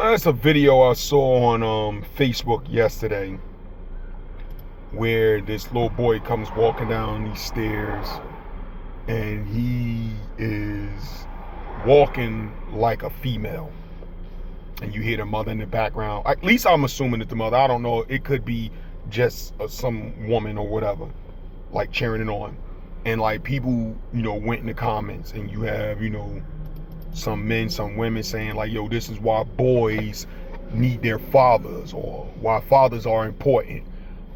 That's a video I saw on Facebook yesterday where this little boy comes walking down these stairs and he is walking like a female. And you hear the mother in the background. At least I'm assuming it's the mother. I don't know. It could be just some woman or whatever, like cheering it on. And like people, went in the comments and you have, some men, some women saying like, yo, this is why boys need their fathers, or why fathers are important,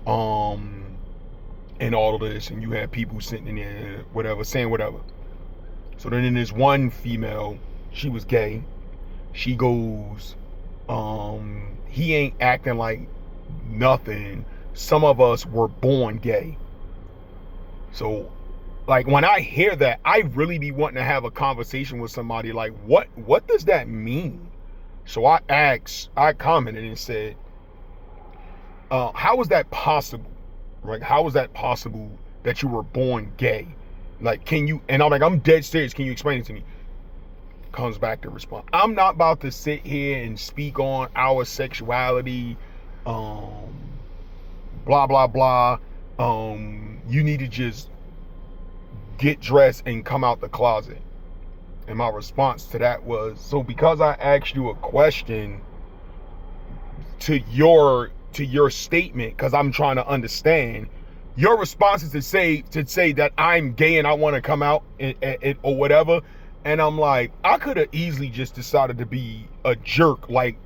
and all of this. And you have people sitting in there, whatever, saying whatever. So then there's one female, she was gay. She goes, he ain't acting like nothing. Some of us were born gay. So like when I hear that, I really be wanting to have a conversation with somebody like, what does that mean? So I commented and said, how is that possible? Right? How is that possible that you were born gay? Like, can you, and I'm like, I'm dead serious. Can you explain it to me? Comes back to respond. I'm not about to sit here and speak on our sexuality, blah, blah, blah. You need to just get dressed and come out the closet. And my response to that was, so because I asked you a question to your statement, because I'm trying to understand, your response is to say that I'm gay and I want to come out and or whatever. And I'm like, I could have easily just decided to be a jerk like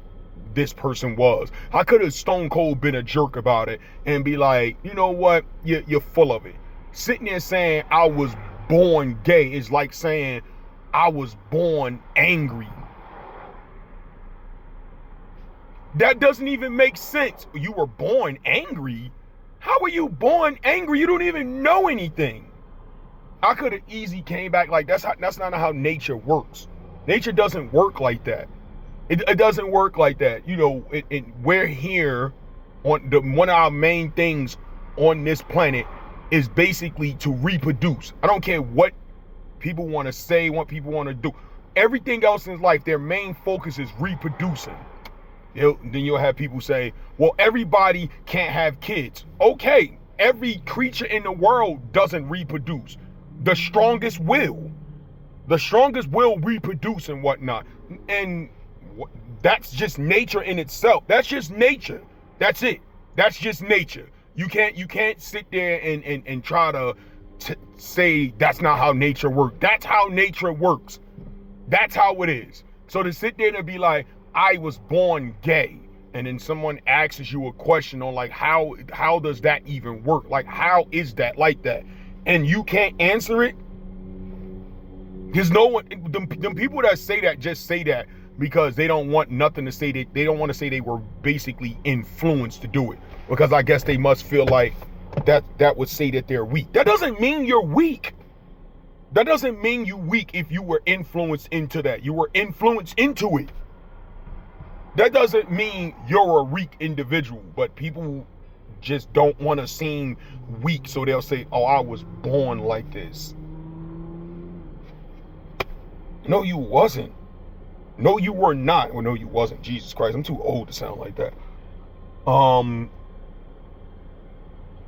this person was. I could have stone cold been a jerk about it and be like, you know what, you're full of it. Sitting there saying I was born gay is like saying I was born angry. That doesn't even make sense. You were born angry? How were you born angry? You don't even know anything. I could have easily came back like, that's not how nature works. Nature doesn't work like that. It doesn't work like that. We're here on one of our main things on this planet is basically to reproduce. I don't care what people want to say, what people want to do. Everything else in life, their main focus is reproducing. Then you'll have people say, well, everybody can't have kids. Okay, every creature in the world doesn't reproduce. The strongest will reproduce and whatnot. And that's just nature in itself. That's just nature. That's it. That's just nature. You can't sit there and try to say that's not how nature works. That's how nature works. That's how it is. So to sit there and be like, I was born gay, and then someone asks you a question on like, how does that even work? Like, how is that like that? And you can't answer it? Because no one, them people that say that just say that because they don't want nothing to say. They don't want to say they were basically influenced to do it. Because I guess they must feel like that would say that they're weak. That doesn't mean you're weak. That doesn't mean you weak if you were influenced into that. You were influenced into it. That doesn't mean you're a weak individual. But people just don't want to seem weak, so they'll say, oh, I was born like this. No, you wasn't. No, you were not. Well, no, you wasn't. Jesus Christ, I'm too old to sound like that.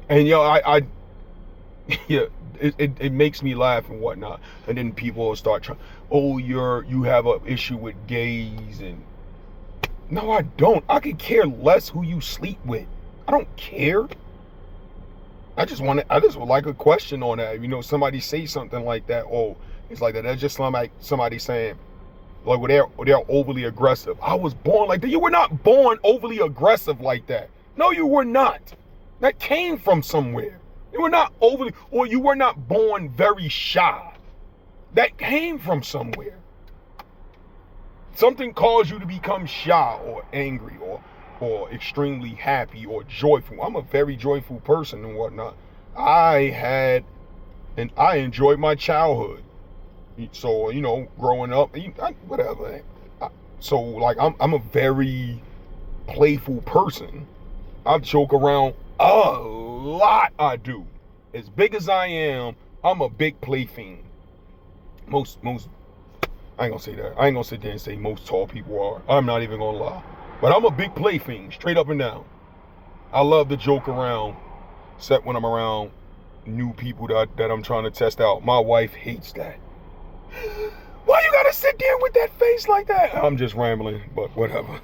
And I yeah, it makes me laugh and whatnot. And then people will start trying, oh, you have an issue with gays. And no, I don't. I could care less who you sleep with. I don't care. I just would like a question on that. Somebody say something like that. Oh, it's like that. That's just like somebody saying, like, they're overly aggressive. I was born like that. You were not born overly aggressive like that. No, you were not. That came from somewhere. You were not overly, or you were not born very shy. That came from somewhere. Something caused you to become shy or angry or extremely happy or joyful. I'm a very joyful person and whatnot. I enjoyed my childhood. So, growing up, whatever. So, like, I'm a very playful person. I joke around a lot. I do. As big as I am, I'm a big play fiend. Most I ain't gonna say that. I ain't gonna sit there and say most tall people are. I'm not even gonna lie. But I'm a big play fiend, straight up and down. I love to joke around, except when I'm around new people that I'm trying to test out. My wife hates that. Why you gotta sit there with that face like that? I'm just rambling, but whatever.